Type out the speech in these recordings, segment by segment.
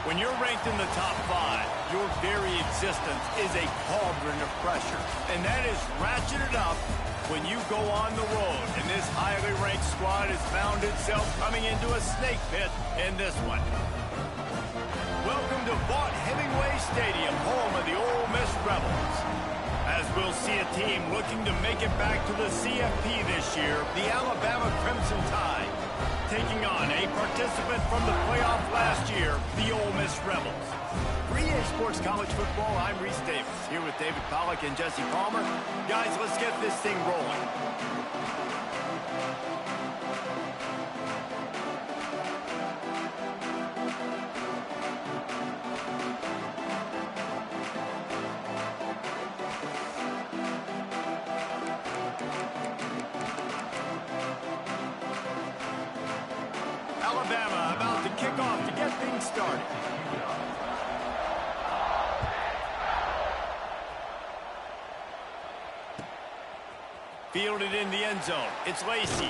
When you're ranked in the top 5, your very existence is a cauldron of pressure. And that is ratcheted up when you go on the road. And this highly ranked squad has found itself coming into a snake pit in this one. Welcome to Vaught Hemingway Stadium, home of the Ole Miss Rebels. As we'll see a team looking to make it back to the CFP this year, the Alabama Crimson Tide, taking on a participant from the playoff last year, the Ole Miss Rebels. For EA Sports College Football, I'm Reese Davis, here with David Pollack and Jesse Palmer. Guys, let's get this thing rolling. Alabama about to kick off to get things started. Fielded in the end zone. It's Lacey.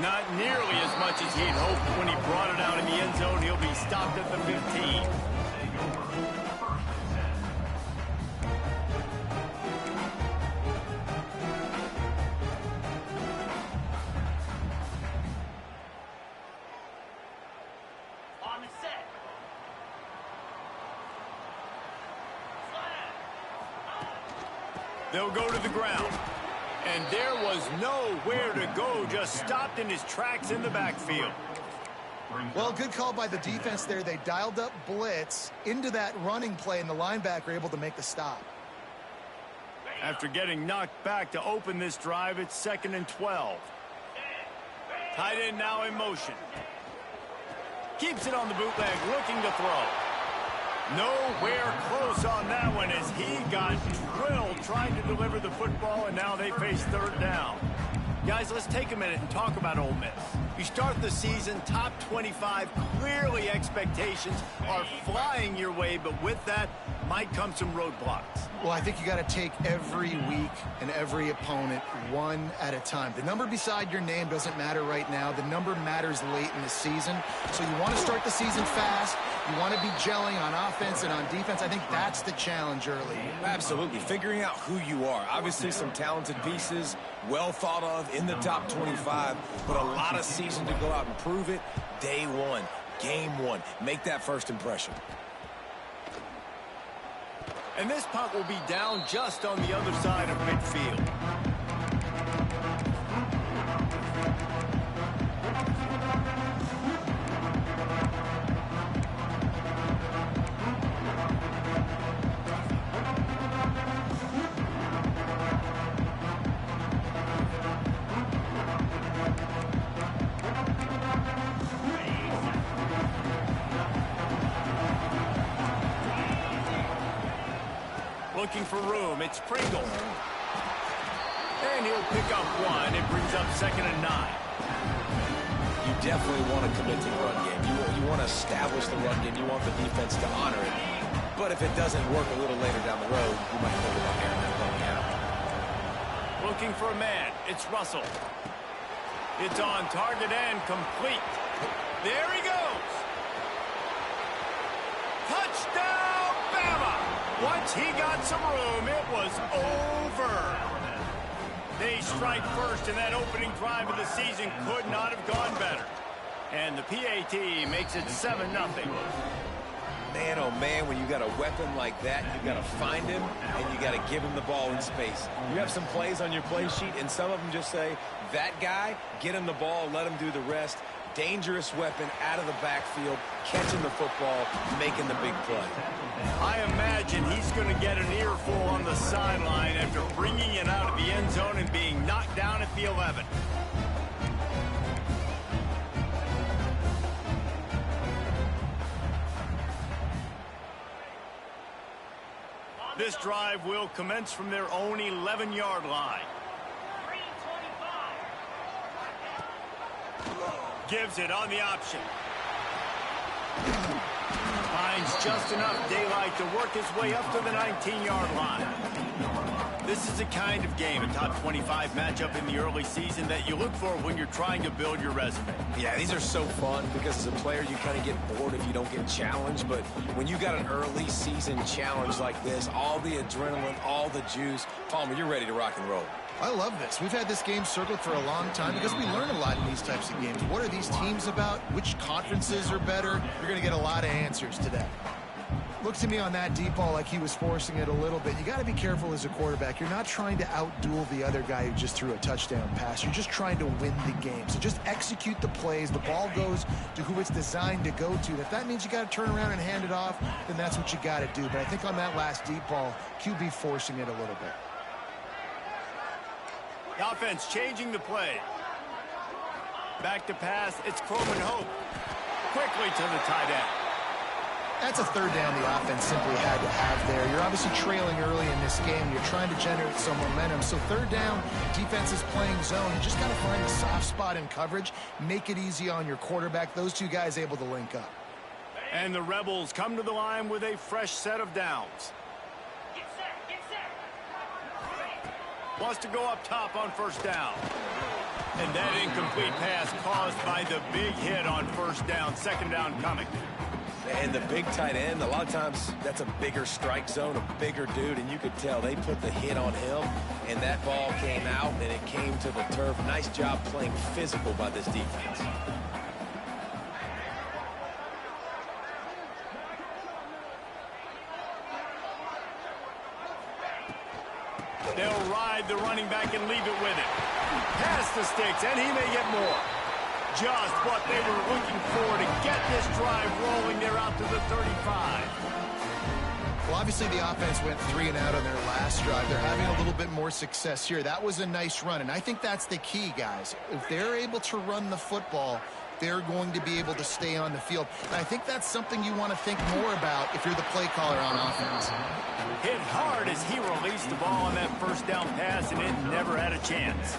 Not nearly as much as he'd hoped when he brought it out in the end zone. He'll be stopped at the 15. They'll go to the ground. And there was nowhere to go, just stopped in his tracks in the backfield. Well, good call by the defense there. They dialed up blitz into that running play, and the linebacker able to make the stop. After getting knocked back to open this drive, it's 2nd and 12. Tight end now in motion. Keeps it on the bootleg, looking to throw. Nowhere close on that one as he got drilled trying to deliver the football, and now they face 3rd down. Guys, let's take a minute and talk about Ole Miss. You start the season top 25. Clearly expectations are flying your way, but with that might come some roadblocks. Well, I think you got to take every week and every opponent one at a time. The number beside your name doesn't matter right now. The number matters late in the season. So you want to start the season fast. You want to be gelling on offense and on defense. I think that's the challenge early. Absolutely. Figuring out who you are. Obviously some talented pieces, well thought of in the top 25, but a lot of season to go out and prove it. Day one, game one. Make that first impression. And this punt will be down just on the other side of midfield. Looking for room, it's Pringle. And he'll pick up one. It brings up 2nd and 9. You definitely want to commit to the run game. You want to establish the run game. You want the defense to honor it. But if it doesn't work a little later down the road, you might think about Aaron going out. Looking for a man, it's Russell. It's on target and complete. There he goes. Touchdown, Bama! Once he got some room, it was over. They strike first, and that opening drive of the season could not have gone better. And the PAT makes it 7-0. Man, oh man, when you got a weapon like that, you got to find him, and you got to give him the ball in space. You have some plays on your play sheet, and some of them just say, that guy, get him the ball, let him do the rest. Dangerous weapon out of the backfield, catching the football, making the big play. I imagine he's going to get an earful on the sideline after bringing it out of the end zone and being knocked down at the 11. This drive will commence from their own 11-yard line. Gives it on the option. Finds just enough daylight to work his way up to the 19-yard line. This is the kind of game, a top 25 matchup in the early season, that you look for when you're trying to build your resume. Yeah, these are so fun because as a player, you kind of get bored if you don't get challenged. But when you got an early season challenge like this, all the adrenaline, all the juice, Palmer, you're ready to rock and roll. I love this. We've had this game circled for a long time because we learn a lot in these types of games. What are these teams about? Which conferences are better? You're going to get a lot of answers today. Looks to me on that deep ball like he was forcing it a little bit. You got to be careful as a quarterback. You're not trying to outduel the other guy who just threw a touchdown pass. You're just trying to win the game. So just execute the plays. The ball goes to who it's designed to go to. If that means you got to turn around and hand it off, then that's what you got to do. But I think on that last deep ball, QB forcing it a little bit. The offense changing the play. Back to pass. It's Croman Hope. Quickly to the tight end. That's a third down the offense simply had to have there. You're obviously trailing early in this game. You're trying to generate some momentum. So third down, defense is playing zone. You just got to find a soft spot in coverage. Make it easy on your quarterback. Those two guys able to link up. And the Rebels come to the line with a fresh set of downs. Wants to go up top on first down. And that incomplete pass caused by the big hit on first down. Second down coming. And the big tight end, a lot of times that's a bigger strike zone, a bigger dude, and you could tell they put the hit on him, and that ball came out, and it came to the turf. Nice job playing physical by this defense. They'll ride the running back and leave it with it. Past the sticks, and he may get more. Just what they were looking for to get this drive rolling. They're out to the 35. Well, obviously the offense went 3 and out on their last drive. They're having a little bit more success here. That was a nice run, and I think that's the key, guys. If they're able to run the football, they're going to be able to stay on the field. And I think that's something you want to think more about if you're the play caller on offense. Hit hard as he released the ball on that first down pass, and it never had a chance.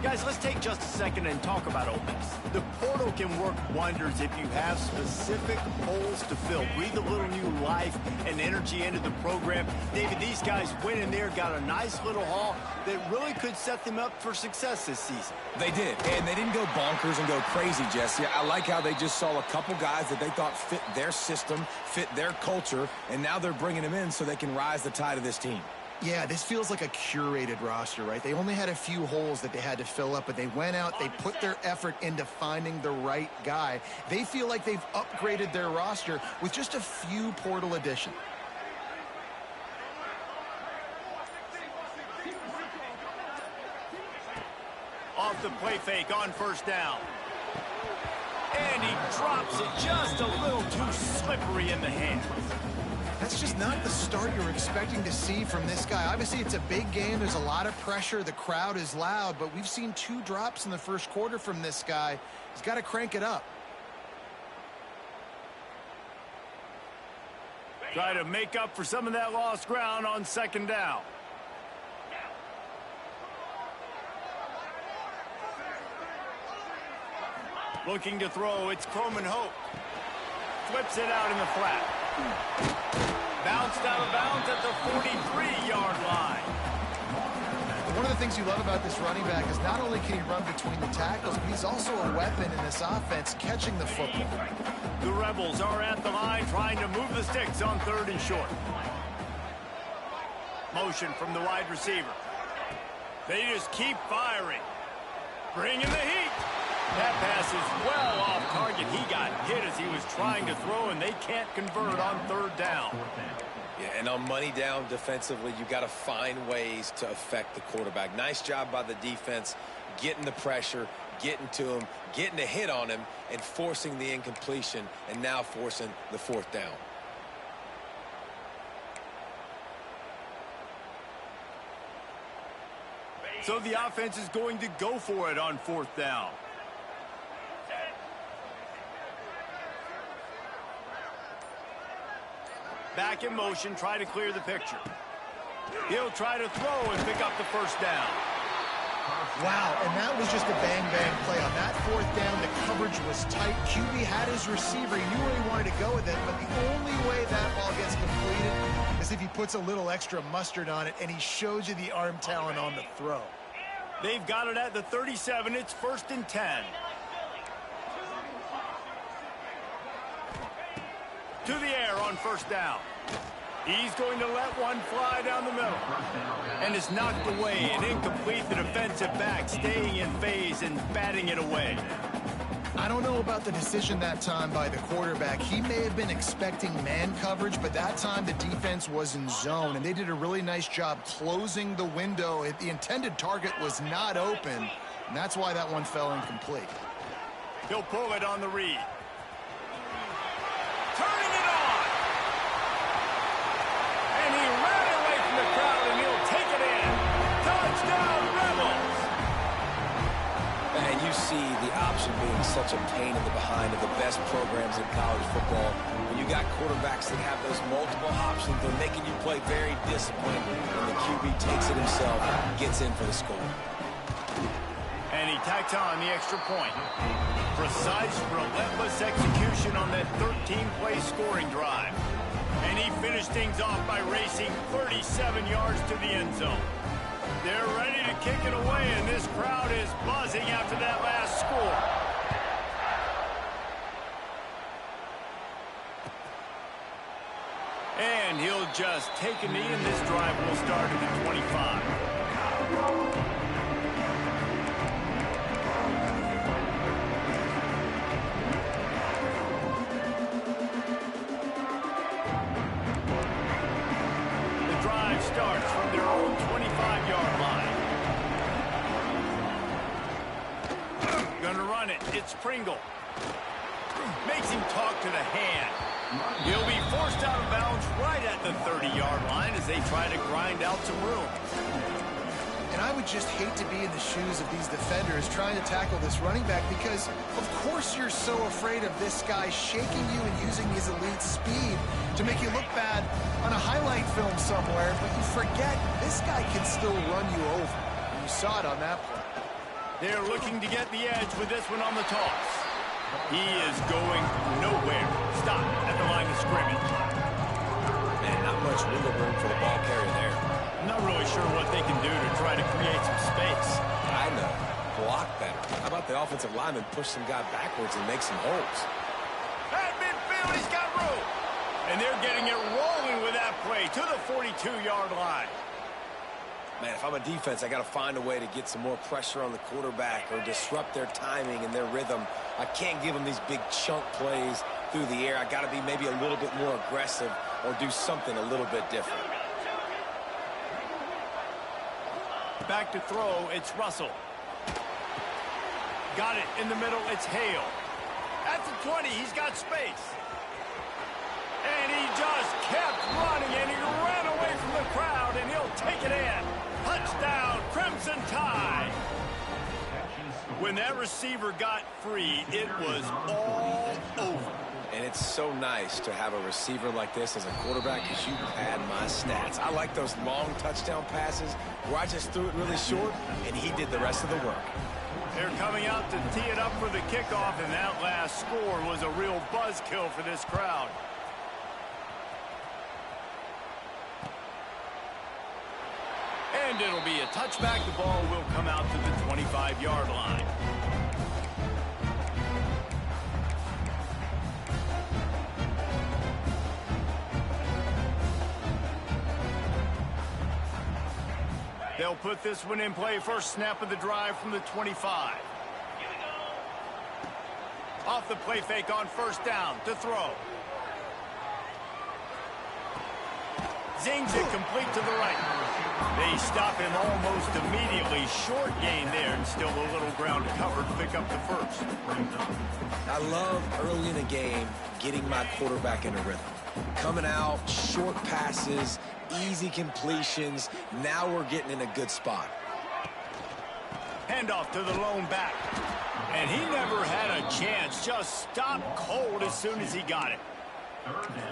Guys, let's take just a second and talk about Ole Miss. The portal can work wonders if you have specific holes to fill. Breathe a little new life and energy into the program. David, these guys went in there, got a nice little haul that really could set them up for success this season. They did, and they didn't go bonkers and go crazy, Jesse. I like how they just saw a couple guys that they thought fit their system, fit their culture, and now they're bringing them in so they can rise the tide of this team. Yeah, this feels like a curated roster, right? They only had a few holes that they had to fill up, but they went out, they put their effort into finding the right guy. They feel like they've upgraded their roster with just a few portal additions. Off the play fake on first down. And he drops it just a little too slippery in the hands. That's just not the start you're expecting to see from this guy. Obviously, it's a big game. There's a lot of pressure. The crowd is loud, but we've seen 2 drops in the first quarter from this guy. He's got to crank it up. Try to make up for some of that lost ground on second down. Looking to throw, it's Croman Hope. Flips it out in the flat. Bounced out of bounds at the 43-yard line. One of the things you love about this running back is not only can he run between the tackles, but he's also a weapon in this offense catching the football. The Rebels are at the line trying to move the sticks on third and short. Motion from the wide receiver. They just keep firing. Bringing the heat. That pass is well off target. He got hit as he was trying to throw, and they can't convert on third down. Yeah, and on money down defensively, you got to find ways to affect the quarterback. Nice job by the defense, getting the pressure, getting to him, getting a hit on him, and forcing the incompletion, and now forcing the fourth down. So the offense is going to go for it on fourth down. Back in motion, try to clear the picture. He'll try to throw and pick up the first down. Wow, and that was just a bang-bang play. On that fourth down, the coverage was tight. QB had his receiver. He knew where he wanted to go with it, but the only way that ball gets completed is if he puts a little extra mustard on it, and he shows you the arm talent on the throw. They've got it at the 37. It's 1st and 10. To the air on 1st down. He's going to let one fly down the middle. And it's knocked away and incomplete. The defensive back staying in phase and batting it away. I don't know about the decision that time by the quarterback. He may have been expecting man coverage, but that time the defense was in zone, and they did a really nice job closing the window. The intended target was not open, and that's why that one fell incomplete. He'll pull it on the read. Turning it on! And he ran away from the crowd, and he'll take it in. Touchdown, Rebels! Man, you see the option being such a pain in the behind of the best programs in college football. When you got quarterbacks that have those multiple options, they're making you play very disciplined, and the QB takes it himself, gets in for the score. And he tacks on the extra point. Precise, relentless execution on that 13-play scoring drive. And he finished things off by racing 37 yards to the end zone. They're ready to kick it away, and this crowd is buzzing after that last score. And he'll just take a knee, and this drive will start at the 25. Starts from their own 25-yard line. Gonna run it. It's Pringle. Makes him talk to the hand. He'll be forced out of bounds right at the 30-yard line as they try to grind out some room. And I would just hate to be in the shoes of these defenders trying to tackle this running back because, of course, you're so afraid of this guy shaking you and using his elite speed to make you look bad on a highlight film somewhere, but you forget this guy can still run you over. And you saw it on that play. They're looking to get the edge with this one on the toss. He is going nowhere. Stop at the line of scrimmage. Man, not much wiggle room for the ball carrier there. I'm not really sure what they can do to try to create some space. I know. Block better. How about the offensive lineman push some guy backwards and make some holes? At midfield, he's got room. And they're getting it rolling with that play to the 42-yard line. Man, if I'm a defense, I got to find a way to get some more pressure on the quarterback or disrupt their timing and their rhythm. I can't give them these big chunk plays through the air. I got to be maybe a little bit more aggressive or do something a little bit different. Back to throw, it's Russell. Got it in the middle, it's Hale. At the 20, he's got space. And he just kept running, and he ran away from the crowd, and he'll take it in. Touchdown, Crimson Tide. When that receiver got free, it was all over. And it's so nice to have a receiver like this as a quarterback because you pad my stats. I like those long touchdown passes where I just threw it really short, and he did the rest of the work. They're coming out to tee it up for the kickoff, and that last score was a real buzzkill for this crowd. And it'll be a touchback. The ball will come out to the 25-yard line. They'll put this one in play. First snap of the drive from the 25. Off the play fake on first down to throw. Zings it complete to the right. They stop him almost immediately. Short gain there and still a little ground to cover to pick up the first. I love early in a game getting my quarterback in a rhythm. Coming out, short passes, easy completions. Now we're getting in a good spot. Handoff to the lone back. And he never had a chance. Just stopped cold as soon as he got it.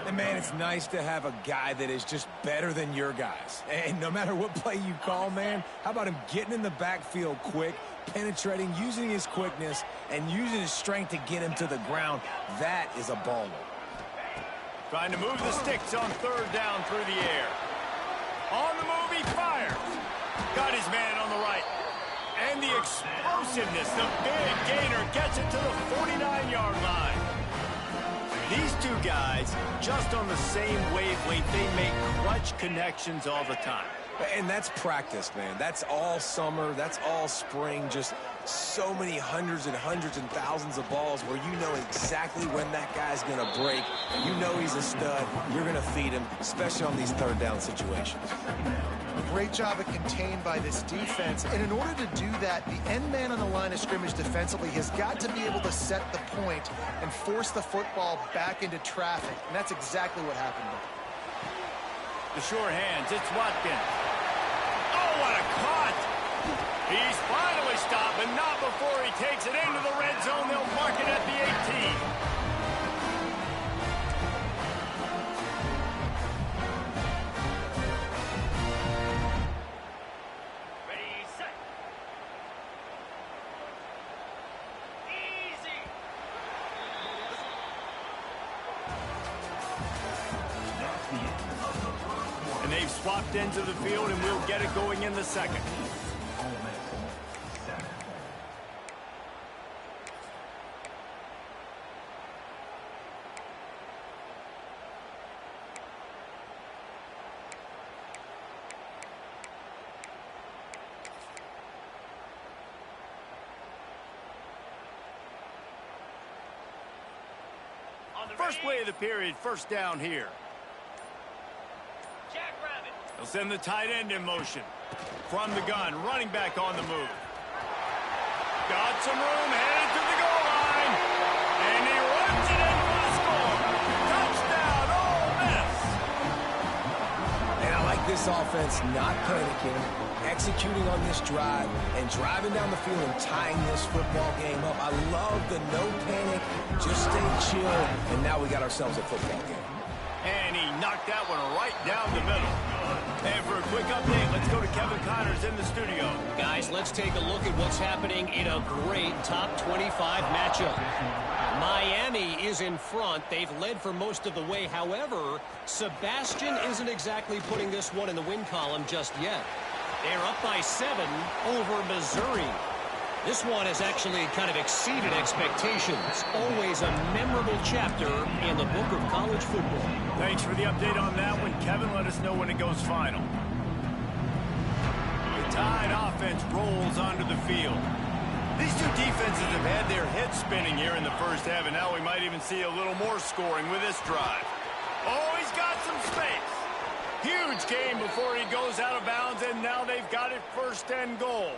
And, man, it's nice to have a guy that is just better than your guys. And no matter what play you call, man, how about him getting in the backfield quick, penetrating, using his quickness, and using his strength to get him to the ground? That is a baller. Trying to move the sticks on third down through the air. On the move, he fires. Got his man on the right. And the explosiveness, the big gainer gets it to the 49-yard line. These two guys, just on the same wavelength, they make clutch connections all the time. And that's practice, man. That's all summer. That's all spring. Just so many hundreds and thousands of balls where you know exactly when that guy's going to break. You know he's a stud. You're going to feed him, especially on these third down situations. Great job of contained by this defense. And in order to do that, the end man on the line of scrimmage defensively has got to be able to set the point and force the football back into traffic. And that's exactly what happened there. The sure hands, it's Watkins. Oh, what a cut! He's finally stopped, but not before he takes it into the red zone. They'll mark it at the 18. They've swapped ends of the field, and we'll get it going in the second. First play of the period, first down here. They'll send the tight end in motion. From the gun, running back on the move. Got some room, headed to the goal line. And he runs it in for the score. Touchdown, Ole Miss. And I like this offense not panicking, executing on this drive, and driving down the field and tying this football game up. I love the no panic, just stay chill, and now we got ourselves a football game. And he knocked that one right down the middle. And for a quick update, let's go to Kevin Connors in the studio. Guys, let's take a look at what's happening in a great top 25 matchup. Miami is in front. They've led for most of the way. However, Sebastian isn't exactly putting this one in the win column just yet. They're up by 7 over Missouri. This one has actually kind of exceeded expectations. Always a memorable chapter in the book of college football. Thanks for the update on that one, Kevin. Let us know when it goes final. The Tide offense rolls onto the field. These two defenses have had their heads spinning here in the first half, and now we might even see a little more scoring with this drive. Oh, he's got some space. Huge game before he goes out of bounds, and now they've got it first and goal.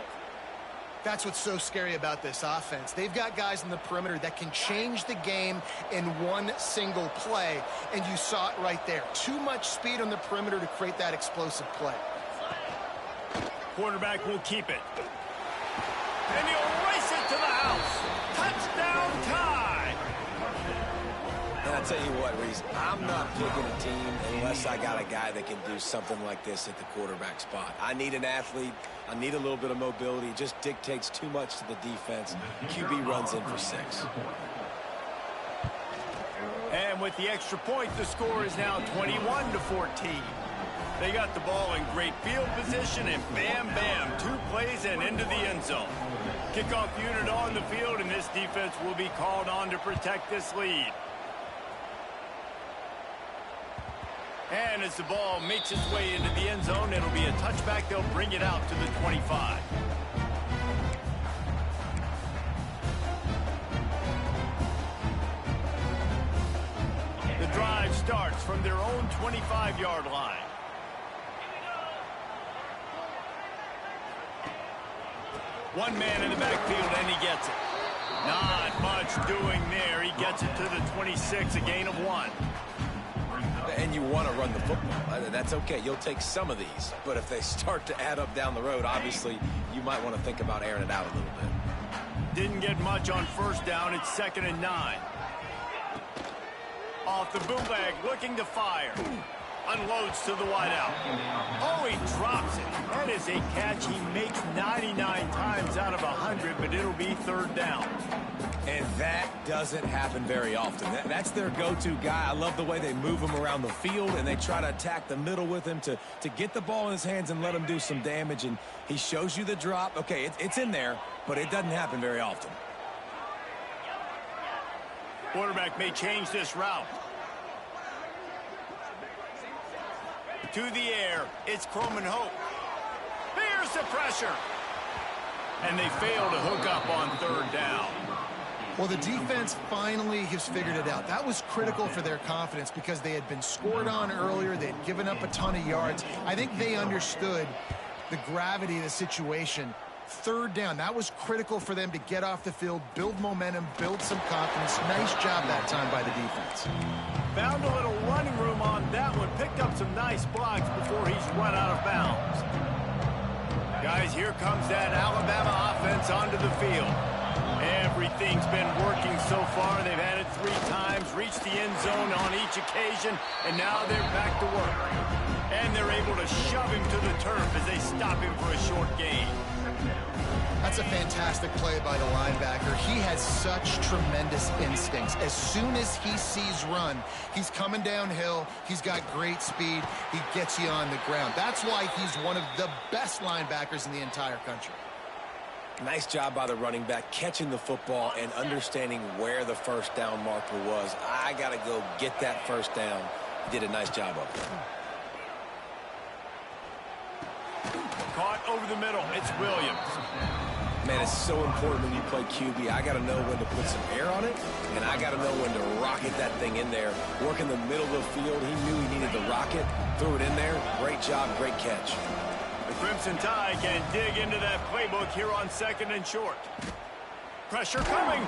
That's what's so scary about this offense. They've got guys in the perimeter that can change the game in one single play, and you saw it right there. Too much speed on the perimeter to create that explosive play. Quarterback will keep it. And he'll race it to the house. Touchdown Tide! And I tell you what, Reese, I'm not picking a team unless I got a guy that can do something like this at the quarterback spot. I need an athlete. I need a little bit of mobility. It just dictates too much to the defense. QB runs in for 6. And with the extra point, the score is now 21-14. They got the ball in great field position, and bam, bam, 2 plays and into the end zone. Kickoff unit on the field, and this defense will be called on to protect this lead. And as the ball makes its way into the end zone, it'll be a touchback. They'll bring it out to the 25. The drive starts from their own 25-yard line. One man in the backfield, and he gets it. Not much doing there. He gets it to the 26, a gain of 1. And you want to run the football. That's okay. You'll take some of these. But if they start to add up down the road, obviously, you might want to think about airing it out a little bit. Didn't get much on first down. It's 2nd and 9. Off the bootleg, looking to fire. Unloads to the wideout. Oh, he drops it. That is a catch he makes 99 times out of 100, but it'll be third down. And that doesn't happen very often. That's their go-to guy. I love the way they move him around the field, and they try to attack the middle with him to get the ball in his hands and let him do some damage. And he shows you the drop. Okay, it's in there, but it doesn't happen very often. Quarterback may change this route. To the air, it's Croman Hope. Here's the pressure. And they fail to hook up on third down. Well, the defense finally has figured it out. That was critical for their confidence because they had been scored on earlier. They had given up a ton of yards. I think they understood the gravity of the situation. Third down, that was critical for them to get off the field, build momentum, build some confidence. Nice job that time by the defense. Found a little running room on that one. Picked up some nice blocks before he's run out of bounds. Guys, here comes that Alabama offense onto the field. Everything's been working so far. They've had it 3 times, reached the end zone on each occasion, and now they're back to work. And they're able to shove him to the turf as they stop him for a short gain. That's a fantastic play by the linebacker. He has such tremendous instincts. As soon as he sees run, he's coming downhill. He's got great speed. He gets you on the ground. That's why he's one of the best linebackers in the entire country. Nice job by the running back catching the football and understanding where the first down marker was. I got to go get that first down. He did a nice job of it. Caught over the middle. It's Williams. Man, it's so important when you play QB. I got to know when to put some air on it, and I got to know when to rocket that thing in there. Work in the middle of the field. He knew he needed the rocket. Threw it in there. Great job, great catch. The Crimson Tide can dig into that playbook here on 2nd and short. Pressure coming.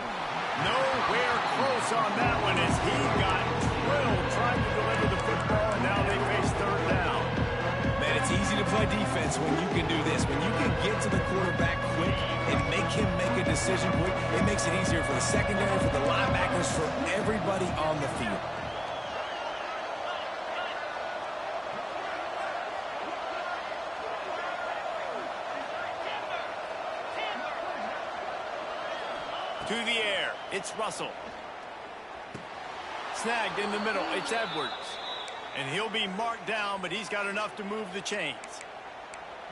Nowhere close on that one as he got drilled trying to deliver the football, and now they face third down. Man, it's easy to play defense when you can do this. When you can get to the quarterback quick and make him make a decision quick, it makes it easier for the secondary, for the linebackers, for everybody on the field. To the air, it's Russell. Snagged in the middle, it's Edwards. And he'll be marked down, but he's got enough to move the chains.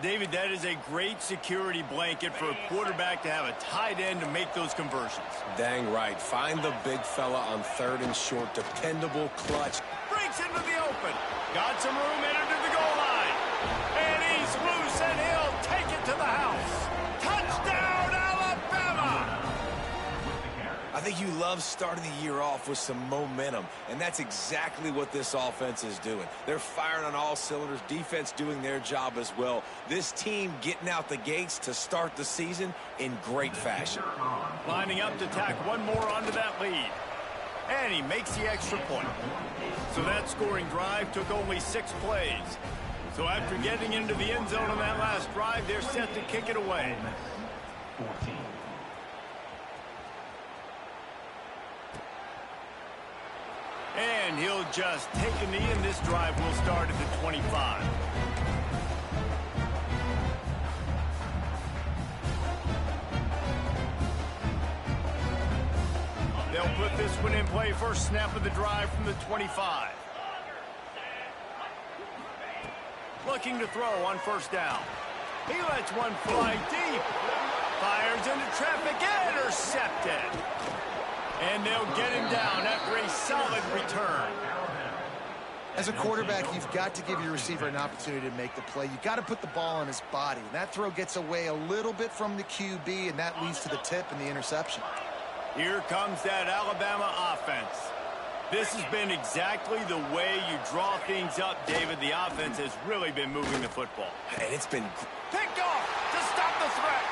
David, that is a great security blanket for a quarterback to have a tight end to make those conversions. Dang right. Find the big fella on 3rd and short. Dependable, clutch. Breaks into the open. Got some room, entered to the goal line. And he's loose, and he'll take it to the house. Touchdown, Alabama! I think you love starting the year off with some momentum, and that's exactly what this offense is doing. They're firing on all cylinders, defense doing their job as well. This team getting out the gates to start the season in great fashion. Lining up to tack one more onto that lead. And he makes the extra point. So that scoring drive took only 6 plays. So after getting into the end zone on that last drive, they're set to kick it away. 14. And he'll just take a knee, and this drive will start at the 25. They'll put this one in play. First snap of the drive from the 25. Looking to throw on first down. He lets one fly deep. Fires into traffic. Intercepted. And they'll get him down after a solid return. As a quarterback, you've got to give your receiver an opportunity to make the play. You've got to put the ball on his body. And that throw gets away a little bit from the QB, and that leads to the tip and the interception. Here comes that Alabama offense. This has been exactly the way you draw things up, David. The offense has really been moving the football. And it's been picked off to stop the threat.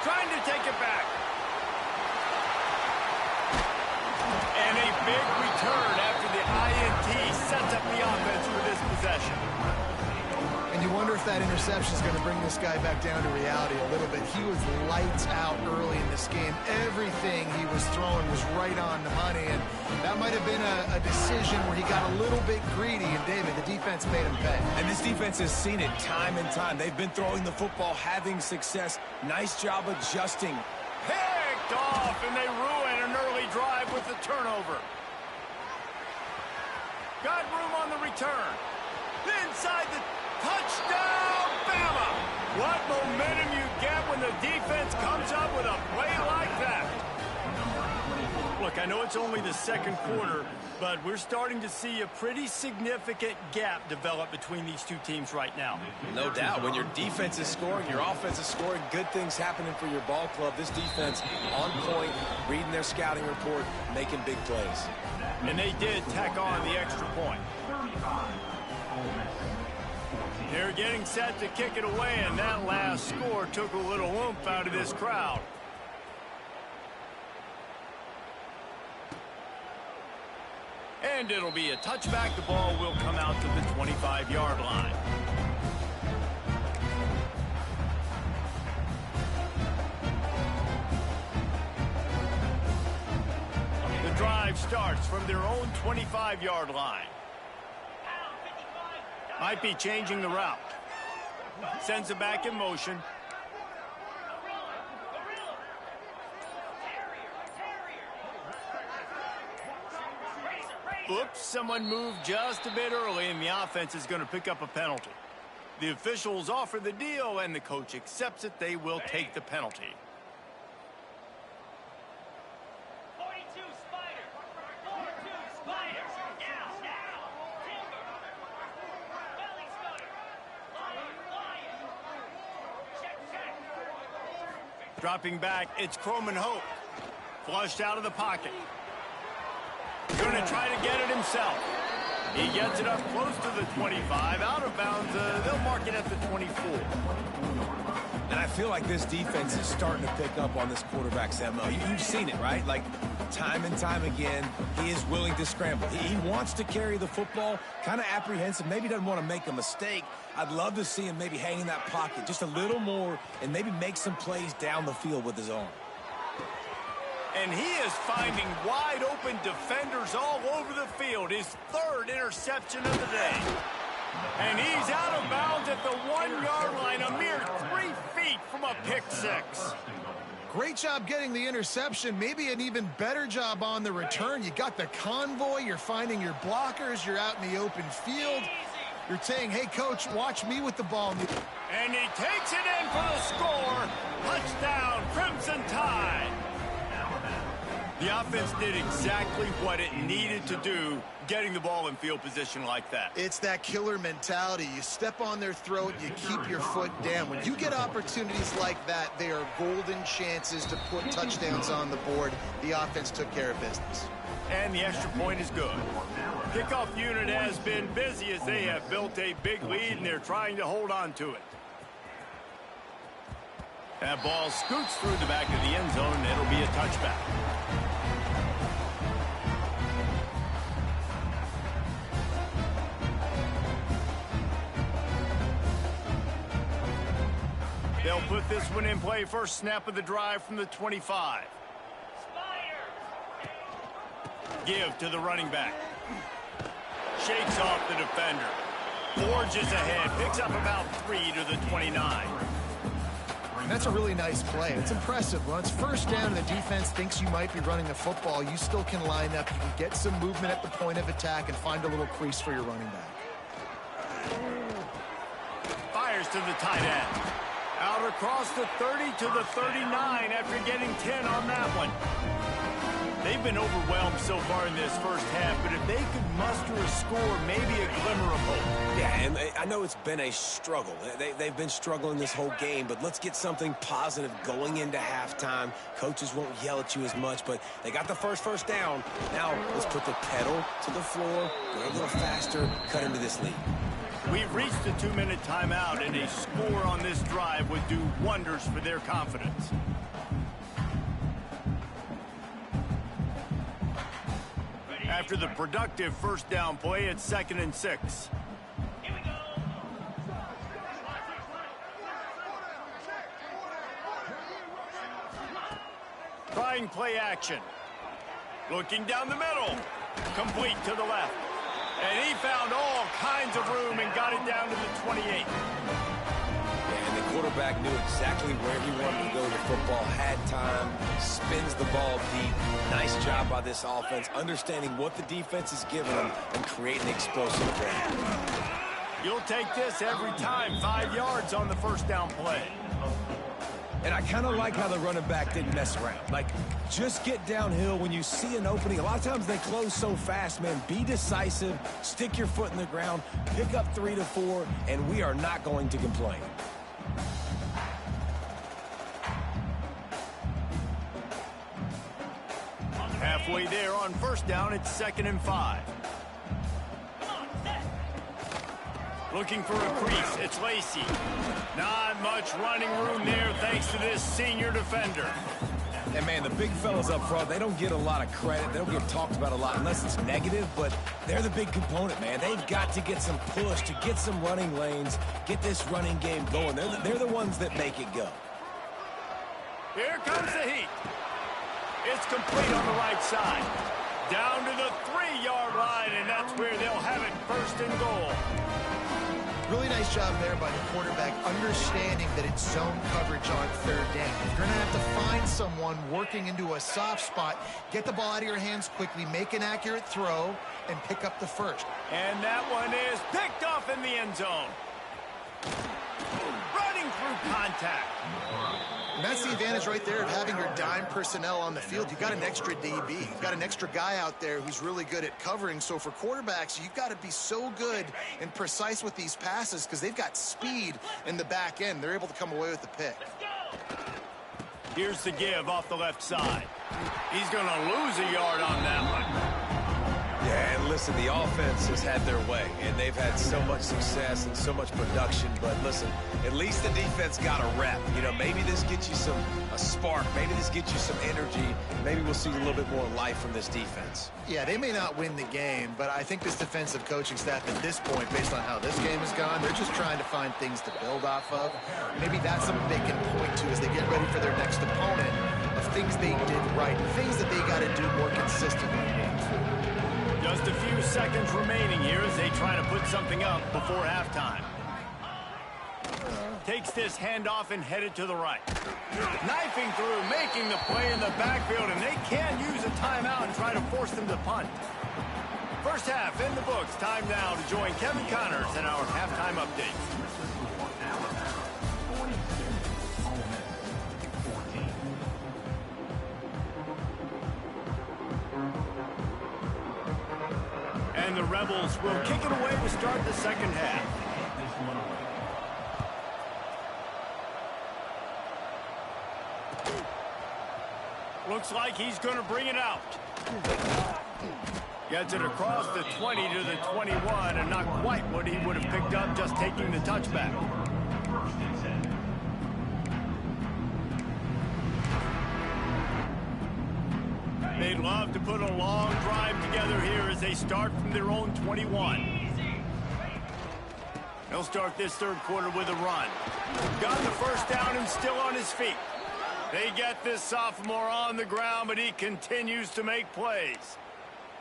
Trying to take it back. And a big return after the INT sets up the offense for this possession. And And you wonder if that interception is going to bring this guy back down to reality a little bit. He was lights out early in this game. Everything he was throwing was right on the money, and that might have been a decision where he got a little bit greedy, and David, the defense made him pay. And this defense has seen it time and time. They've been throwing the football, having success. Nice job adjusting. Picked off, and they ruin an early drive with the turnover. Got room on the return. Inside the touchdown, Bama! What momentum you get when the defense comes up with a play like that. Look, I know it's only the second quarter, but we're starting to see a pretty significant gap develop between these two teams right now. No doubt. When your defense is scoring, your offense is scoring, good things happening for your ball club. This defense on point, reading their scouting report, making big plays. And they did tack on the extra point. They're getting set to kick it away, and that last score took a little oomph out of this crowd. And it'll be a touchback. The ball will come out to the 25-yard line. The drive starts from their own 25-yard line. Might be changing the route. Sends it back in motion. Oops, someone moved just a bit early, and the offense is going to pick up a penalty. The officials offer the deal, and the coach accepts it. They will take the penalty. 42 Spider. 42 Spider. Now. Timber. Belly Scudder. Lion. Check. Dropping back, it's Croman Hope. Flushed out of the pocket. Going to try to get it himself. He gets it up close to the 25. Out of bounds, they'll mark it at the 24. And I feel like this defense is starting to pick up on this quarterback's MO. You've seen it, right? Like, time and time again, he is willing to scramble. He wants to carry the football, kind of apprehensive, maybe doesn't want to make a mistake. I'd love to see him maybe hang in that pocket just a little more and maybe make some plays down the field with his arm. And he is finding wide-open defenders all over the field. His third interception of the day. And he's out of bounds at the 1-yard line, a mere 3 feet from a pick six. Great job getting the interception. Maybe an even better job on the return. You got the convoy. You're finding your blockers. You're out in the open field. You're saying, hey, coach, watch me with the ball. And he takes it in for the score. Touchdown, Crimson Tide. The offense did exactly what it needed to do, getting the ball in field position like that. It's that killer mentality. You step on their throat, you keep your foot down. When you get opportunities like that, they are golden chances to put touchdowns on the board. The offense took care of business. And the extra point is good. Kickoff unit has been busy as they have built a big lead, and they're trying to hold on to it. That ball scoots through the back of the end zone, and it'll be a touchback. They'll put this one in play. First snap of the drive from the 25. Give to the running back. Shakes off the defender. Forges ahead. Picks up about 3 to the 29. And that's a really nice play. It's impressive. When it's first down and the defense thinks you might be running the football, you still can line up. You can get some movement at the point of attack and find a little crease for your running back. Fires to the tight end. Out across the 30 to the 39 after getting 10 on that one. They've been overwhelmed so far in this first half, but if they could muster a score, maybe a glimmer of hope. Yeah, and I know it's been a struggle. They've been struggling this whole game, but let's get something positive going into halftime. Coaches won't yell at you as much, but they got the first down. Now let's put the pedal to the floor, go a little faster, cut into this lead. We've reached a 2-minute timeout, and a score on this drive would do wonders for their confidence. After the productive first down play, it's 2nd and 6. Here we go. Trying play action. Looking down the middle. Complete to the left. And he found all kinds of room and got it down to the 28. And the quarterback knew exactly where he wanted to go with the football, had time, spins the ball deep. Nice job by this offense, understanding what the defense is giving them and creating explosive play. You'll take this every time. 5 yards on the first down play. And I kind of like how the running back didn't mess around. Like, just get downhill when you see an opening. A lot of times they close so fast, man. Be decisive, stick your foot in the ground, pick up 3 to 4, and we are not going to complain. Halfway there on first down, it's 2nd and 5. Looking for a crease, it's Lacey. Not much running room there thanks to this senior defender. And, man, the big fellas up front, they don't get a lot of credit. They don't get talked about a lot unless it's negative, but they're the big component, man. They've got to get some push, to get some running lanes, get this running game going. They're the ones that make it go. Here comes the heat. It's complete on the right side. Down to the 3-yard line, and that's where they'll have it, 1st and goal. Really nice job there by the quarterback, understanding that it's zone coverage on 3rd down. If you're going to have to find someone working into a soft spot, get the ball out of your hands quickly, make an accurate throw, and pick up the first. And that one is picked off in the end zone. Running through contact. And that's the advantage right there of having your dime personnel on the field. You've got an extra DB. You've got an extra guy out there who's really good at covering. So for quarterbacks, you've got to be so good and precise with these passes because they've got speed in the back end. They're able to come away with the pick. Here's the give off the left side. He's going to lose a yard on that one. Yeah, and listen, the offense has had their way, and they've had so much success and so much production. But listen, at least the defense got a rep. You know, maybe this gets you a spark. Maybe this gets you some energy. Maybe we'll see a little bit more life from this defense. Yeah, they may not win the game, but I think this defensive coaching staff at this point, based on how this game has gone, they're just trying to find things to build off of. Maybe that's something they can point to as they get ready for their next opponent of things they did right, things that they got to do more consistently. Just a few seconds remaining here as they try to put something up before halftime. Takes this handoff and headed to the right. Knifing through, making the play in the backfield, and they can use a timeout and try to force them to punt. First half in the books. Time now to join Kevin Connors in our halftime update. And the Rebels will kick it away to start the second half. Looks like he's going to bring it out. Gets it across the 20 to the 21, and not quite what he would have picked up just taking the touchback. They'd love to put a long drive together here as they start from their own 21. They'll start this third quarter with a run. Got the first down and still on his feet. They get this sophomore on the ground, but he continues to make plays.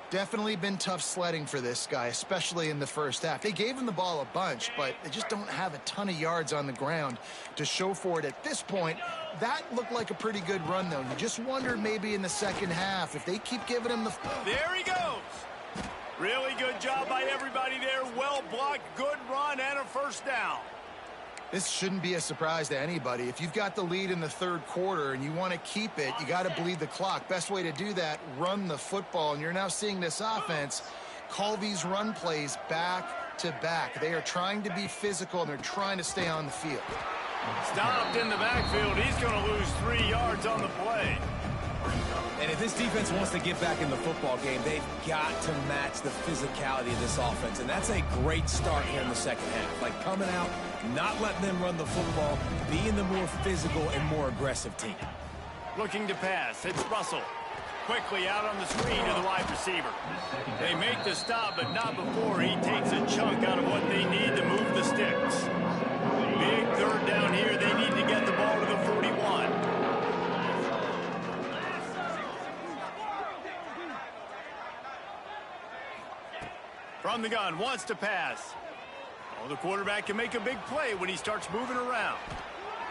Definitely been tough sledding for this guy, especially in the first half. They gave him the ball a bunch, but they just don't have a ton of yards on the ground to show for it at this point. That looked like a pretty good run, though. You just wondered maybe in the second half if they keep giving him the... There he goes. Really good job by everybody there. Well blocked, good run, and a first down. This shouldn't be a surprise to anybody. If you've got the lead in the third quarter and you want to keep it, you got to bleed the clock. Best way to do that, run the football. And you're now seeing this offense call these run plays back to back. They are trying to be physical, and they're trying to stay on the field. Stopped in the backfield. He's going to lose 3 yards on the play. And if this defense wants to get back in the football game, they've got to match the physicality of this offense. And that's a great start here in the second half. Like coming out, not letting them run the football, being the more physical and more aggressive team. Looking to pass. It's Russell. Quickly out on the screen to the wide receiver. They make the stop, but not before he takes a chunk out of what they need to move the sticks. Big third down here. They need to get the ball to the 41. From the gun, wants to pass. Oh, the quarterback can make a big play when he starts moving around.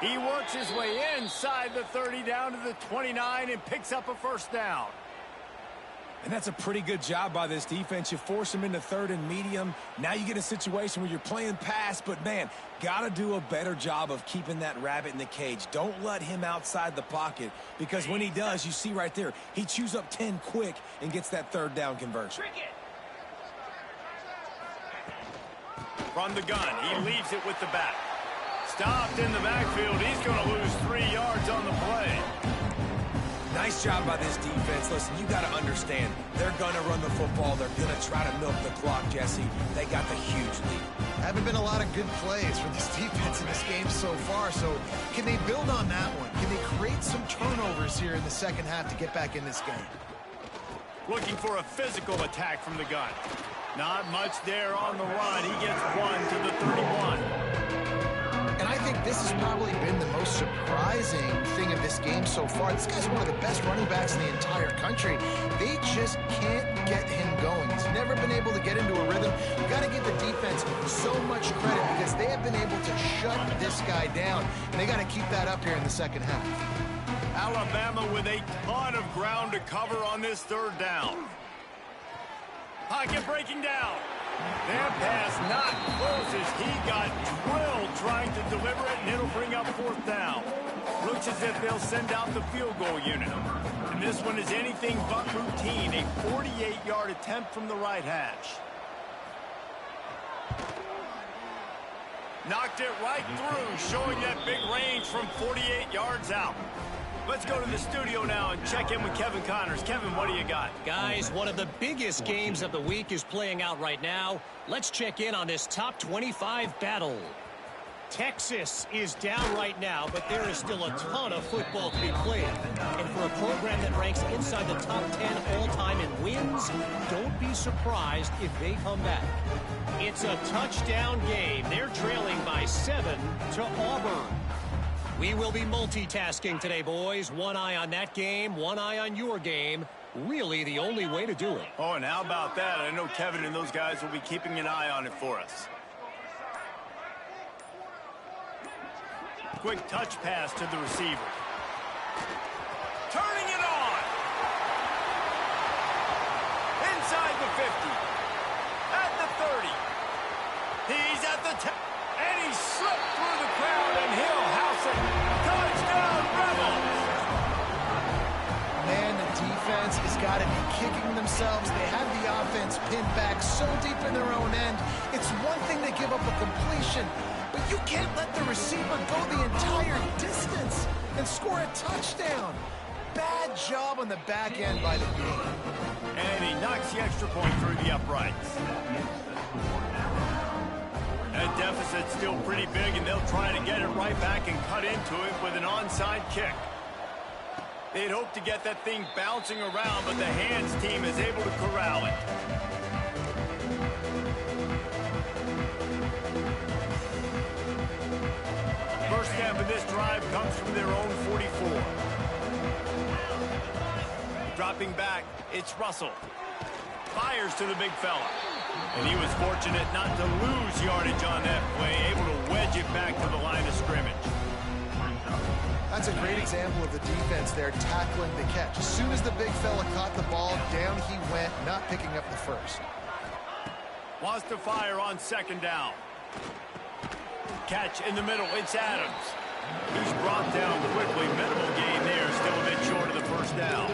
He works his way inside the 30 down to the 29 and picks up a first down. And that's a pretty good job by this defense. You force them into third and medium. Now you get a situation where you're playing pass, but, man, got to do a better job of keeping that rabbit in the cage. Don't let him outside the pocket, because when he does, you see right there, he chews up 10 quick and gets that third down conversion. From the gun, he leaves it with the back. Stopped in the backfield. He's going to lose 3 yards on the play. Nice job by this defense. Listen, you got to understand, they're going to run the football. They're going to try to milk the clock, Jesse. They got the huge lead. Haven't been a lot of good plays for this defense in this game so far, so can they build on that one? Can they create some turnovers here in the second half to get back in this game? Looking for a physical attack from the gun. Not much there on the run. He gets one to the 31. And I think this has probably been the most surprising thing of this game so far. This guy's one of the best running backs in the entire country. They just can't get him going. He's never been able to get into a rhythm. You got to give the defense so much credit because they have been able to shut this guy down. And they got to keep that up here in the second half. Alabama with a ton of ground to cover on this third down. Pocket breaking down. That pass not close as he got drilled trying to deliver it, and it'll bring up fourth down. Looks as if they'll send out the field goal unit. And this one is anything but routine, a 48-yard attempt from the right hash. Knocked it right through, showing that big range from 48 yards out. Let's go to the studio now and check in with Kevin Connors. Kevin, what do you got? Guys, one of the biggest games of the week is playing out right now. Let's check in on this top 25 battle. Texas is down right now, but there is still a ton of football to be played. And for a program that ranks inside the top 10 all-time in wins, don't be surprised if they come back. It's a touchdown game. They're trailing by 7 to Auburn. We will be multitasking today, boys. One eye on that game, one eye on your game. Really the only way to do it. Oh, and how about that? I know Kevin and those guys will be keeping an eye on it for us. Quick touch pass to the receiver. Turning it on. Inside the 50. At the 30. He's at the 10. And he slipped through the crowd, and he'll house it. Touchdown, Rebels! Man, the defense has got to be kicking themselves. They have the offense pinned back so deep in their own end. It's one thing to give up a completion, but you can't let the receiver go the entire distance and score a touchdown. Bad job on the back end by the game. And he knocks the extra point through the uprights. That deficit's still pretty big, and they'll try to get it right back and cut into it with an onside kick. They'd hope to get that thing bouncing around, but the hands team is able to corral it. First step of this drive comes from their own 44. Dropping back, it's Russell. Fires to the big fella. And he was fortunate not to lose yardage on that play, able to wedge it back to the line of scrimmage. That's a great example of the defense there tackling the catch. As soon as the big fella caught the ball, down he went, not picking up the first. Wants to fire on second down. Catch in the middle, it's Adams. He's brought down quickly. Minimal gain there, still a bit short of the first down.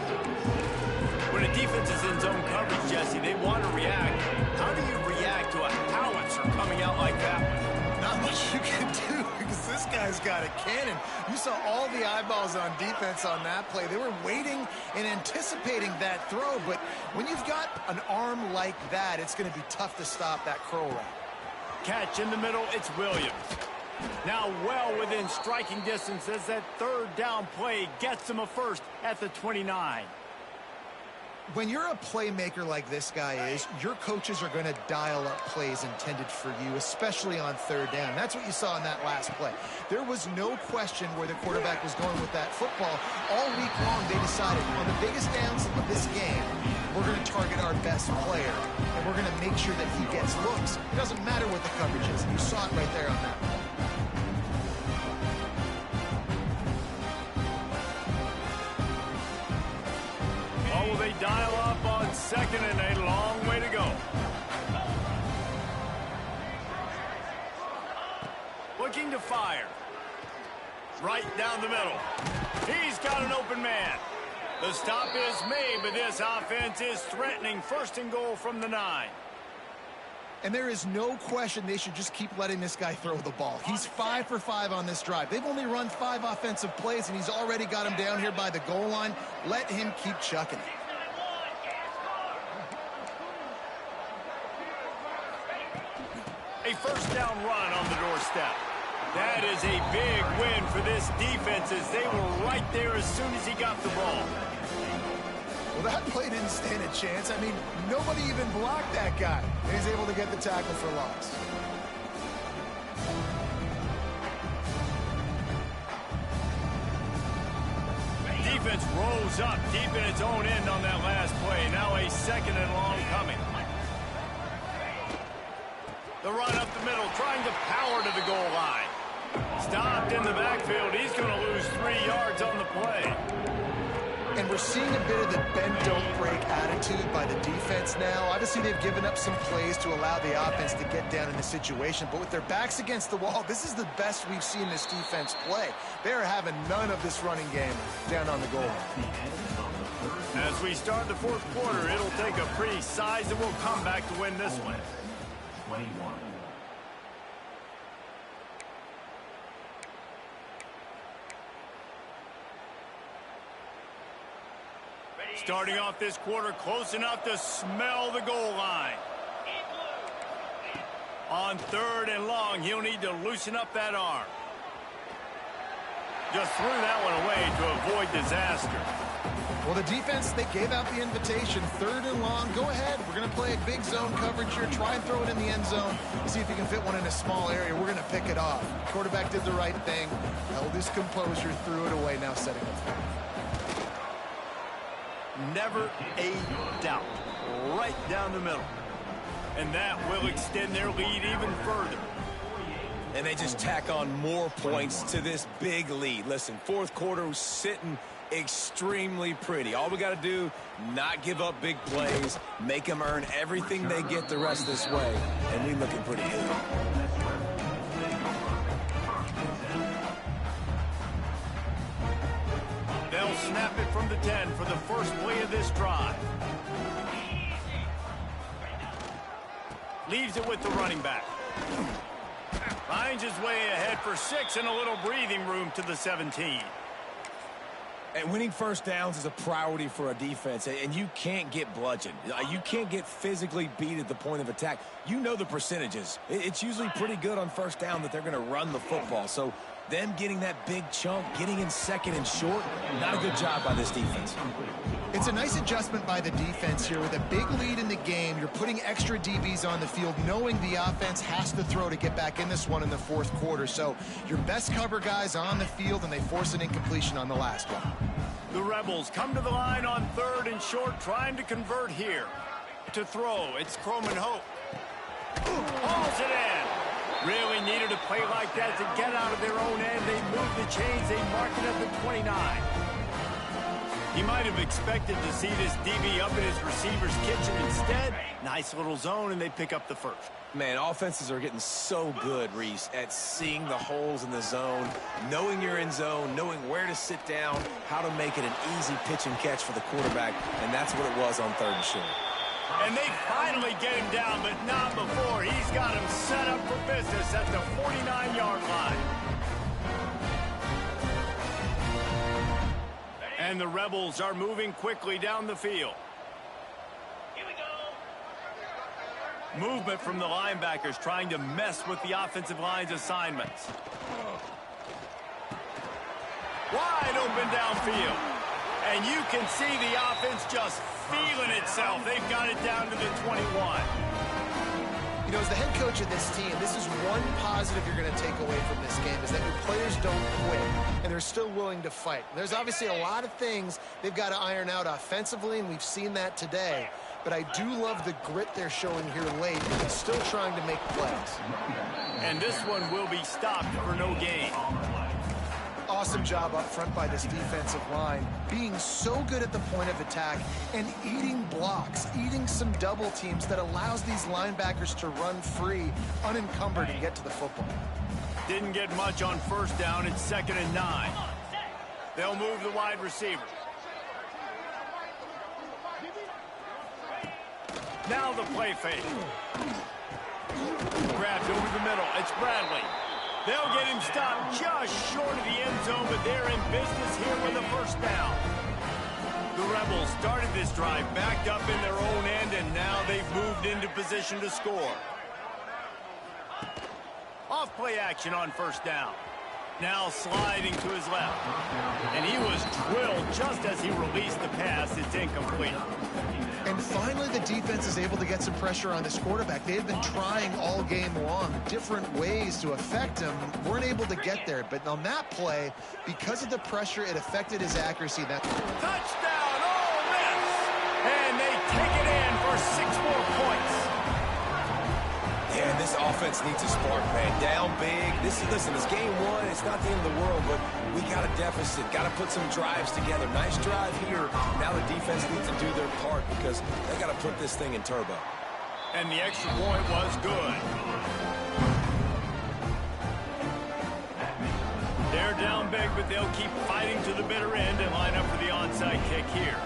When a defense is in zone coverage, Jesse, they want to react. How do you react to a howitzer coming out like that one? Not much you can do because this guy's got a cannon. You saw all the eyeballs on defense on that play. They were waiting and anticipating that throw, but when you've got an arm like that, it's going to be tough to stop that curl route. Catch in the middle, it's Williams. Now well within striking distance as that third down play gets him a first at the 29. When you're a playmaker like this guy is, your coaches are going to dial up plays intended for you, especially on third down. That's what you saw in that last play. There was no question where the quarterback was going with that football. All week long, they decided on the biggest downs of this game, we're going to target our best player, and we're going to make sure that he gets looks. It doesn't matter what the coverage is. You saw it right there on that one. Oh, they dial up on second and a long way to go. Looking to fire. Right down the middle. He's got an open man. The stop is made, but this offense is threatening first and goal from the 9. And there is no question they should just keep letting this guy throw the ball. He's 5 for 5 on this drive. They've only run 5 offensive plays, and he's already got him down here by the goal line. Let him keep chucking it. A first down run on the doorstep. That is a big win for this defense as they were right there as soon as he got the ball. Well, that play didn't stand a chance. I mean, nobody even blocked that guy. And he's able to get the tackle for loss. Defense rose up deep in its own end on that last play. Now a second and long coming. The run up the middle, trying to power to the goal line. Stopped in the backfield. He's going to lose 3 yards on the play. And we're seeing a bit of the bend-don't-break attitude by the defense now. Obviously, they've given up some plays to allow the offense to get down in the situation. But with their backs against the wall, this is the best we've seen this defense play. They are having none of this running game down on the goal line. As we start the fourth quarter, it'll take a pretty sizable comeback to win this one. 21. Starting off this quarter close enough to smell the goal line. On third and long, he'll need to loosen up that arm. Just threw that one away to avoid disaster. Well, the defense, they gave out the invitation. Third and long, go ahead. We're going to play a big zone coverage here. Try and throw it in the end zone. See if you can fit one in a small area. We're going to pick it off. Quarterback did the right thing. Held his composure, threw it away, now setting up. Never a doubt. Right down the middle. And that will extend their lead even further. And they just tack on more points to this big lead. Listen, fourth quarter was sitting extremely pretty. All we got to do, not give up big plays, make them earn everything they get the rest of this way, and we looking pretty good. They'll snap it from the 10 for the first play of this drive. Leaves it with the running back. Finds his way ahead for 6 and a little breathing room to the 17. And winning first downs is a priority for a defense, and you can't get bludgeoned. You can't get physically beat at the point of attack. You know the percentages. It's usually pretty good on first down that they're going to run the football. So them getting that big chunk, getting in second and short, not a good job by this defense. It's a nice adjustment by the defense here. With a big lead in the game, you're putting extra DBs on the field, knowing the offense has to throw to get back in this one in the fourth quarter. So your best cover guys on the field, and they force an incompletion on the last one. The Rebels come to the line on third and short, trying to convert here. To throw, it's Croman Hope. Hauls it in. Really needed a play like that to get out of their own end. They move the chains. They mark it up at 29. He might have expected to see this DB up in his receiver's kitchen. Instead, nice little zone, and they pick up the first. Man, offenses are getting so good, Reese, at seeing the holes in the zone, knowing you're in zone, knowing where to sit down, how to make it an easy pitch and catch for the quarterback, and that's what it was on third and short. And they finally get him down, but not before. He's got him set up for business at the 49-yard line. And the Rebels are moving quickly down the field. Here we go. Movement from the linebackers trying to mess with the offensive line's assignments. Wide open downfield. And you can see the offense just feeling itself. They've got it down to the 21. You know, as the head coach of this team, this is one positive you're going to take away from this game, is that your players don't quit, and they're still willing to fight. There's obviously a lot of things they've got to iron out offensively, and we've seen that today. But I do love the grit they're showing here late, and still trying to make plays. And this one will be stopped for no gain. Awesome job up front by this defensive line, being so good at the point of attack and eating blocks, eating some double teams that allows these linebackers to run free, unencumbered, and get to the football. Didn't get much on first down. It's 2nd and 9. They'll move the wide receiver. Now the play fake. Grabbed over the middle. It's Bradley. They'll get him stopped just short of the end zone, but they're in business here with a first down. The Rebels started this drive backed up in their own end, and now they've moved into position to score. Off play action on first down. Now sliding to his left. And he was drilled just as he released the pass. It's incomplete. And finally, the defense is able to get some pressure on this quarterback. They have been trying all game long different ways to affect him. Weren't able to get there. But on that play, because of the pressure, it affected his accuracy. Touchdown, Ole Miss! And they take it in for 6 more points. Yeah, this offense needs a spark, man. Down big. Listen, it's game 1. It's not the end of the world, but we got a deficit. Got to put some drives together. Nice drive here. Now the defense needs to do their part because they got to put this thing in turbo. And the extra point was good. They're down big, but they'll keep fighting to the bitter end and line up for the onside kick here.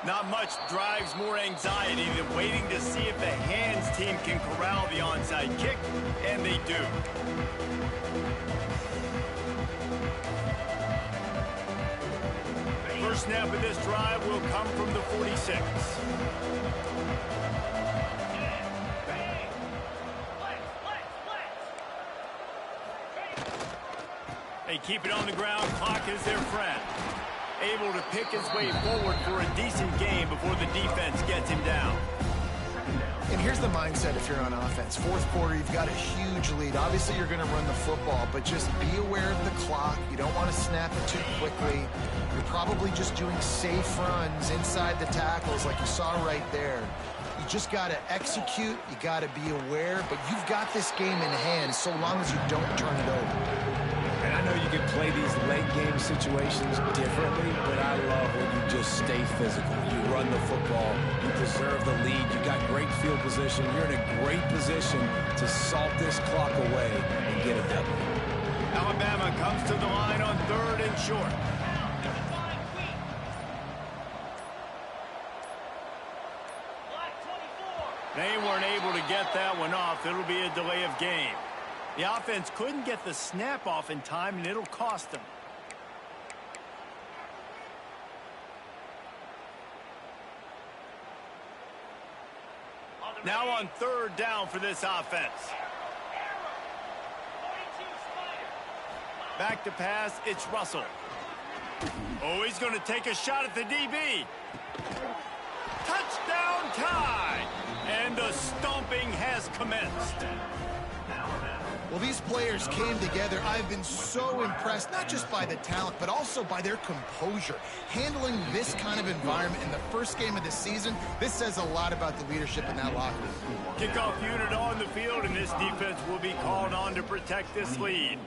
Not much drives more anxiety than waiting to see if the hands team can corral the onside kick, and they do. First snap of this drive will come from the 46. They keep it on the ground. Clock is their friend. Able to pick his way forward for a decent game before the defense gets him down. And here's the mindset if you're on offense. Fourth quarter, you've got a huge lead. Obviously, you're going to run the football, but just be aware of the clock. You don't want to snap it too quickly. You're probably just doing safe runs inside the tackles like you saw right there. You just got to execute. You got to be aware, but you've got this game in hand so long as you don't turn it over. And I know you can play these late-game situations differently, but I love when you just stay physical. You run the football. You preserve the lead. You got great field position. You're in a great position to salt this clock away and get a W. Alabama comes to the line on 3rd and short. They weren't able to get that one off. It'll be a delay of game. The offense couldn't get the snap off in time, and it'll cost them. Now on 3rd down for this offense. Back to pass, it's Russell. Oh, he's going to take a shot at the DB. Touchdown tie! And the stomping has commenced. Well, these players came together. I've been so impressed, not just by the talent, but also by their composure. Handling this kind of environment in the first game of the season, this says a lot about the leadership in that locker room. Kickoff unit on the field, and this defense will be called on to protect this lead.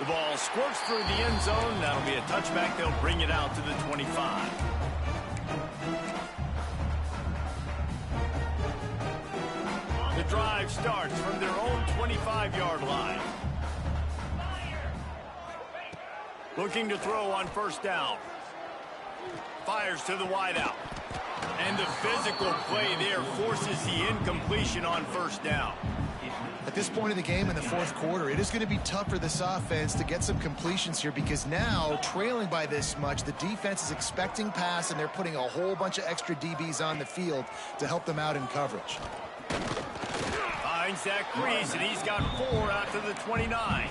The ball squirts through the end zone. That'll be a touchback. They'll bring it out to the 25. The drive starts from their own 25-yard line. Looking to throw on first down. Fires to the wideout. And the physical play there forces the incompletion on first down. At this point of the game in the fourth quarter, it is going to be tough for this offense to get some completions here because now, trailing by this much, the defense is expecting pass, and they're putting a whole bunch of extra DBs on the field to help them out in coverage. Finds that crease, and he's got 4 after the 29.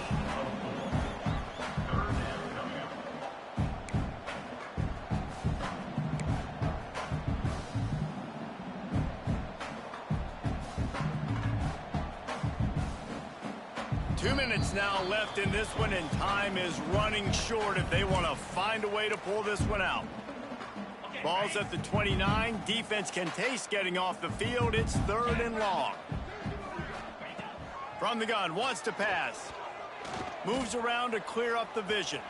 Minutes now left in this one, and time is running short if they want to find a way to pull this one out. Ball's at the 29. Defense can taste getting off the field. It's 3rd and long. From the gun, wants to pass. Moves around to clear up the vision.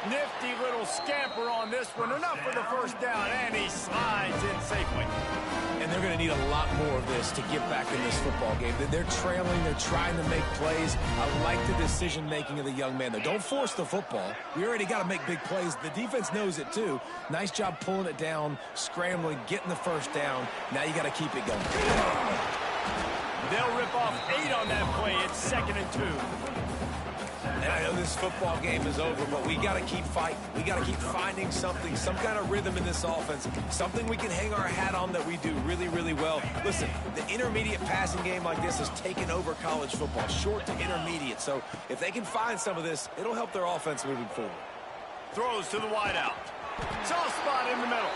Nifty little scamper on this one. Enough for the first down, and he slides in safely. And they're going to need a lot more of this to get back in this football game. They're trailing. They're trying to make plays. I like the decision-making of the young man there. Don't force the football. We already got to make big plays. The defense knows it, too. Nice job pulling it down, scrambling, getting the first down. Now you got to keep it going. They'll rip off 8 on that play. It's 2nd and 2. And I know this football game is over, but we got to keep fighting. We got to keep finding something, some kind of rhythm in this offense, something we can hang our hat on that we do really, really well. Listen, the intermediate passing game like this has taken over college football, short to intermediate. So if they can find some of this, it'll help their offense moving forward. Throws to the wideout. Soft spot in the middle.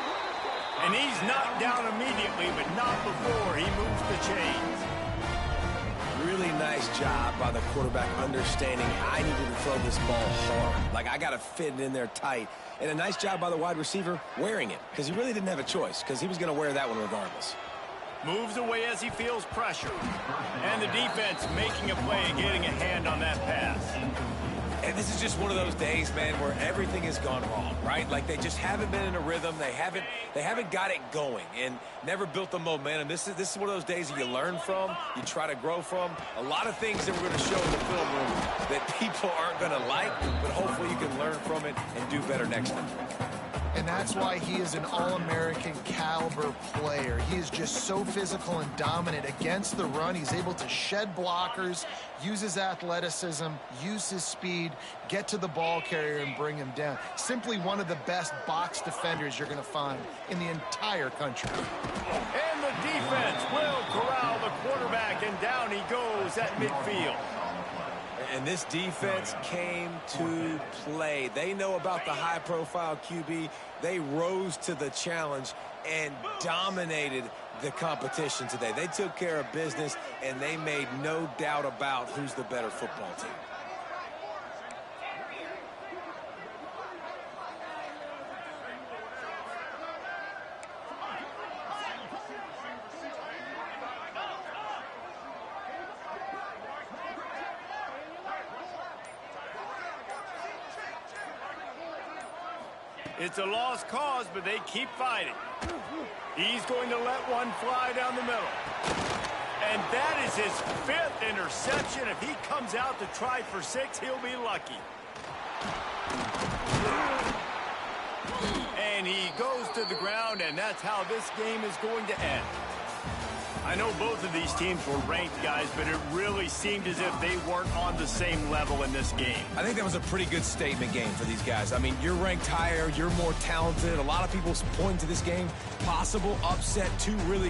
And he's knocked down immediately, but not before he moves the chains. Really nice job by the quarterback understanding I needed to throw this ball hard. Like, I got to fit it in there tight. And a nice job by the wide receiver wearing it, because he really didn't have a choice, because he was going to wear that one regardless. Moves away as he feels pressure. And the defense making a play and getting a hand on that pass. And this is just one of those days, man, where everything has gone wrong, right? Like, they just haven't been in a rhythm. They haven't got it going and never built the momentum. This is one of those days that you learn from, you try to grow from. A lot of things that we're going to show in the film room that people aren't going to like, but hopefully you can learn from it and do better next time. And that's why he is an All-American caliber player. He is just so physical and dominant against the run. He's able to shed blockers, use his athleticism, use his speed, get to the ball carrier and bring him down. Simply one of the best box defenders you're going to find in the entire country. And the defense will corral the quarterback, and down he goes at midfield. And this defense came to play. They know about the high-profile QB. They rose to the challenge and dominated the competition today. They took care of business, and they made no doubt about who's the better football team. It's a lost cause, but they keep fighting. He's going to let one fly down the middle. And that is his 5th interception. If he comes out to try for 6, he'll be lucky. And he goes to the ground, and that's how this game is going to end. I know both of these teams were ranked, guys, but it really seemed as if they weren't on the same level in this game. I think that was a pretty good statement game for these guys. I mean, you're ranked higher, you're more talented. A lot of people point to this game, possible upset, 2 really good